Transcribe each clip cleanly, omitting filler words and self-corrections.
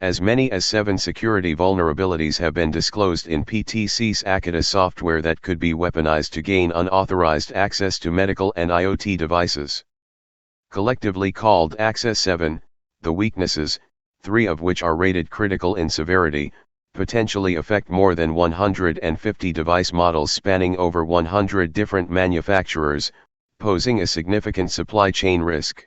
As many as 7 security vulnerabilities have been disclosed in PTC's ACTA software that could be weaponized to gain unauthorized access to medical and IoT devices. Collectively called Access 7, the weaknesses, 3 of which are rated critical in severity, potentially affect more than 150 device models spanning over 100 different manufacturers, posing a significant supply chain risk.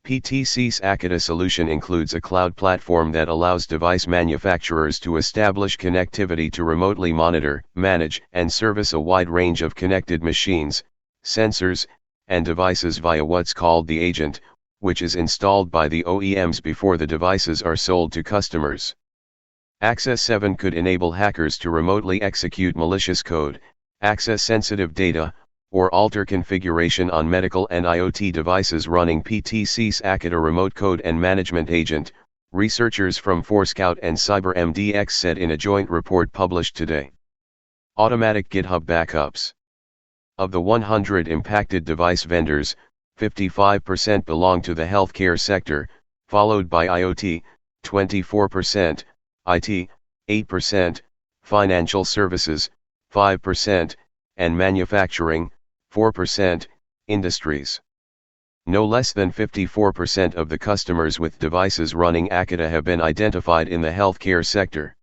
PTC's ACTA solution includes a cloud platform that allows device manufacturers to establish connectivity to remotely monitor, manage, and service a wide range of connected machines, sensors, and devices via what's called the agent, which is installed by the OEMs before the devices are sold to customers. Access 7 could enable hackers to remotely execute malicious code, access sensitive data, or alter configuration on medical and IoT devices running PTC's ACTA remote code and management agent, researchers from Forescout and CyberMDX said in a joint report published today. Automatic GitHub backups. Of the 100 impacted device vendors, 55% belong to the healthcare sector, followed by IoT, 24%, IT, 8%, financial services, 5%, and manufacturing, 4%, industries. No less than 54% of the customers with devices running ACTA have been identified in the healthcare sector.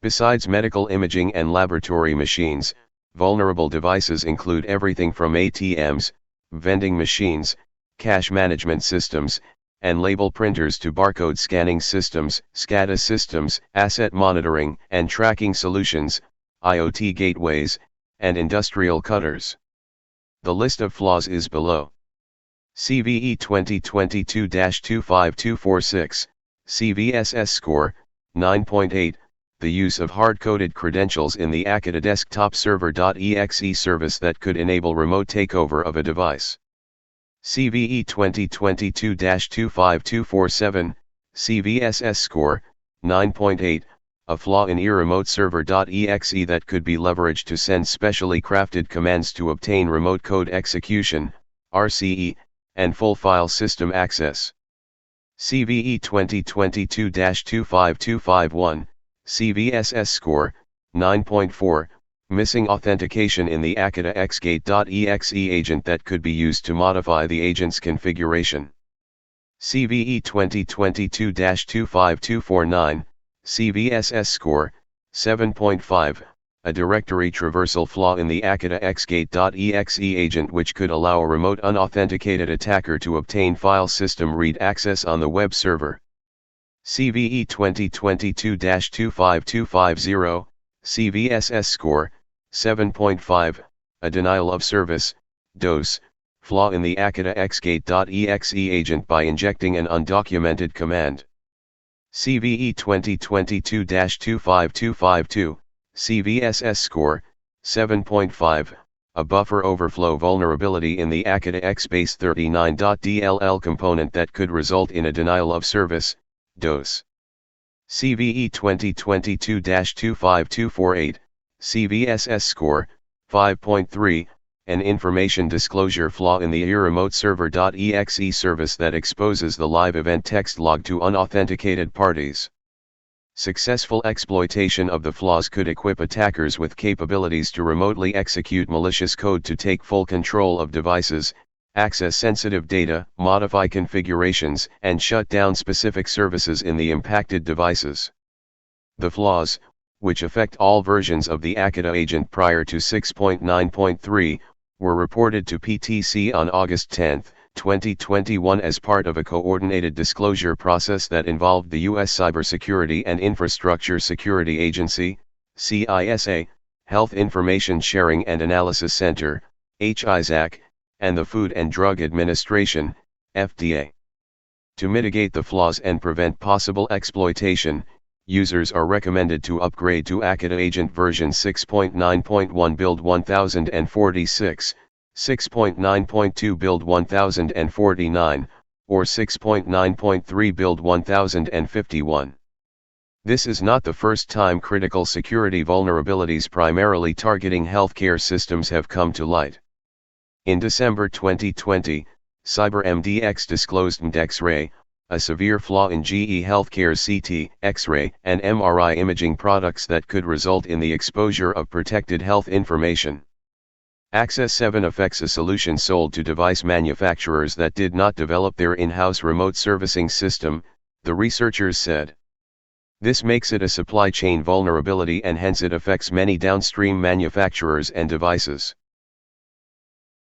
Besides medical imaging and laboratory machines, vulnerable devices include everything from ATMs, vending machines, cash management systems, and label printers to barcode scanning systems, SCADA systems, asset monitoring and tracking solutions, IoT gateways, and industrial cutters. The list of flaws is below. CVE 2022-25246, CVSS score, 9.8, the use of hard-coded credentials in the ACTA desktop server.exe service that could enable remote takeover of a device. CVE 2022-25247, CVSS score, 9.8, a flaw in remote server.exe that could be leveraged to send specially crafted commands to obtain remote code execution, RCE, and full file system access. CVE 2022-25251, CVSS score, 9.4, missing authentication in the ACTA xgate.exe agent that could be used to modify the agent's configuration. CVE 2022-25249, CVSS score, 7.5, a directory traversal flaw in the ACTA xgate.exe agent which could allow a remote unauthenticated attacker to obtain file system read access on the web server. CVE 2022-25250, CVSS score, 7.5, a denial of service, DOS, flaw in the ACTA xgate.exe agent by injecting an undocumented command. CVE 2022-25252, CVSS score, 7.5, a buffer overflow vulnerability in the ACTA xbase39.dll component that could result in a denial of service, DOS. CVE 2022-25248, CVSS score, 5.3, an information disclosure flaw in the remote server.exe service that exposes the live event text log to unauthenticated parties. Successful exploitation of the flaws could equip attackers with capabilities to remotely execute malicious code to take full control of devices, access sensitive data, modify configurations, and shut down specific services in the impacted devices. The flaws, which affect all versions of the ACTA agent prior to 6.9.3, were reported to PTC on August 10, 2021 as part of a coordinated disclosure process that involved the U.S. Cybersecurity and Infrastructure Security Agency, CISA, Health Information Sharing and Analysis Center, HISAC, and the Food and Drug Administration, FDA. To mitigate the flaws and prevent possible exploitation, users are recommended to upgrade to ACTA Agent version 6.9.1 build 1046, 6.9.2 build 1049, or 6.9.3 build 1051. This is not the first time critical security vulnerabilities primarily targeting healthcare systems have come to light. In December 2020, CyberMDX disclosed MDexRay, a severe flaw in GE Healthcare's CT, X-ray, and MRI imaging products that could result in the exposure of protected health information. Access 7 affects a solution sold to device manufacturers that did not develop their in-house remote servicing system, the researchers said. This makes it a supply chain vulnerability and hence it affects many downstream manufacturers and devices.